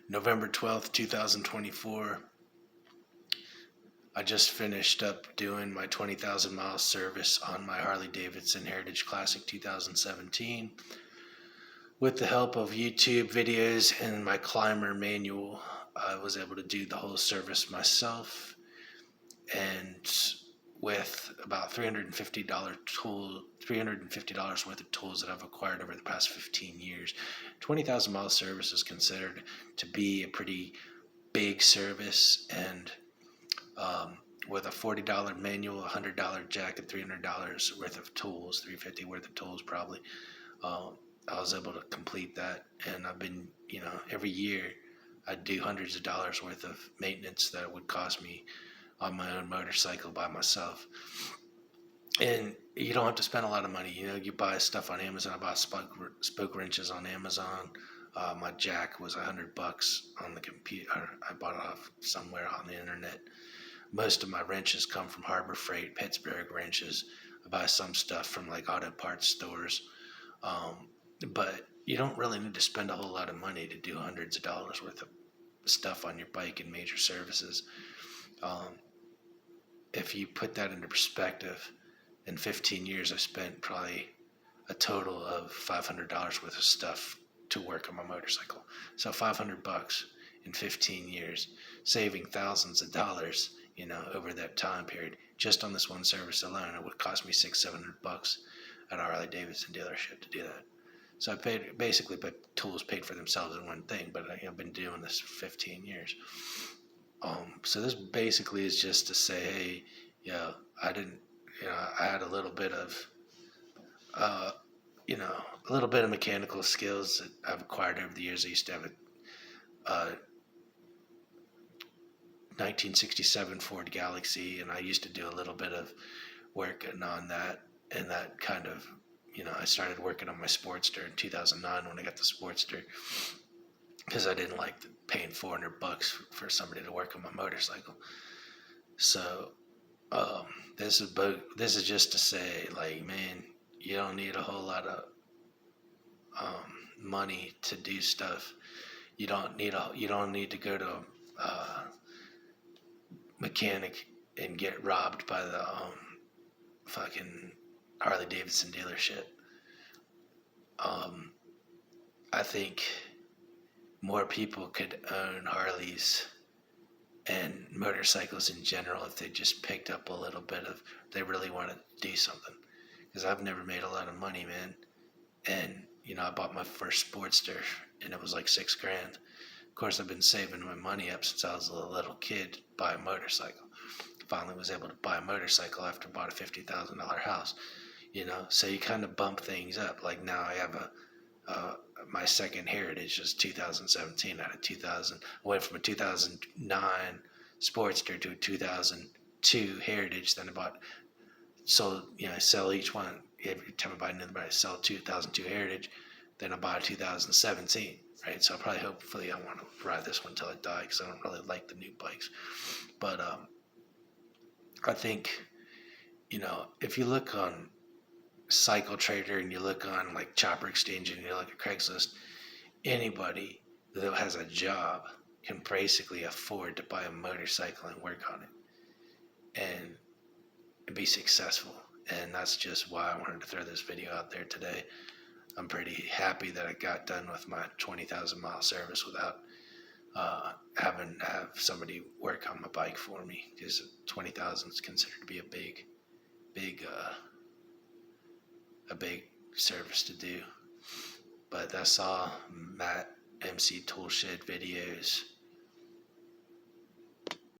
November 12th, 2024. I just finished up doing my 20,000 mile service on my Harley Davidson Heritage Classic 2017. With the help of YouTube videos and my Clymer manual, I was able to do the whole service myself. And with about $350 worth of tools that I've acquired over the past 15 years, 20,000 mile service is considered to be a pretty big service. And with a $40 manual, $100 jack, and $300 worth of tools, $350 worth of tools probably, I was able to complete that. And I've been, every year I'd do hundreds of dollars worth of maintenance that would cost me on my own motorcycle by myself. And you don't have to spend a lot of money. You buy stuff on Amazon. I bought spoke wrenches on Amazon. My jack was $100 on the computer. I bought it off somewhere on the internet. Most of my wrenches come from Harbor Freight, Pittsburgh wrenches. I buy some stuff from like auto parts stores. But you don't really need to spend a whole lot of money to do hundreds of dollars worth of stuff on your bike and major services. If you put that into perspective, in 15 years I spent probably a total of $500 worth of stuff to work on my motorcycle. So $500 in 15 years, saving thousands of dollars, over that time period. Just on this one service alone, it would cost me $600-700 at a Harley Davidson dealership to do that. So I paid, basically, but tools paid for themselves in one thing, but I've been doing this for 15 years. So this basically is just to say, hey, I had a little bit of, a little bit of mechanical skills that I've acquired over the years. I used to have a 1967 Ford Galaxy, and I used to do a little bit of working on that, and that kind of, I started working on my Sportster in 2009 when I got the Sportster, because I didn't like paying $400 for somebody to work on my motorcycle. So this is just to say, like, man, you don't need a whole lot of money to do stuff. You don't need to go to a mechanic and get robbed by the fucking Harley Davidson dealership. I think more people could own Harleys and motorcycles in general if they just picked up a little bit of, they really want to do something. Because I've never made a lot of money, man. And, I bought my first Sportster and it was like $6,000. Of course, I've been saving my money up since I was a little kid to buy a motorcycle. Finally was able to buy a motorcycle after I bought a $50,000 house. So you kind of bump things up. Like now I have my second Heritage is 2017 out of 2000. I went from a 2009 Sportster to a 2002 Heritage. Then I sell each one. Every time I buy another bike, I sell 2002 Heritage. Then I buy a 2017, right? So hopefully I want to ride this one until I die, because I don't really like the new bikes. But I think, if you look on Cycle Trader and you look on like Chopper Exchange and you look at Craigslist, anybody that has a job can basically afford to buy a motorcycle and work on it and be successful. And that's just why I wanted to throw this video out there today. I'm pretty happy that I got done with my 20,000 mile service without having to have somebody work on my bike for me, because 20,000 is considered to be a big service to do. But that's all. Matt MC Toolshed videos.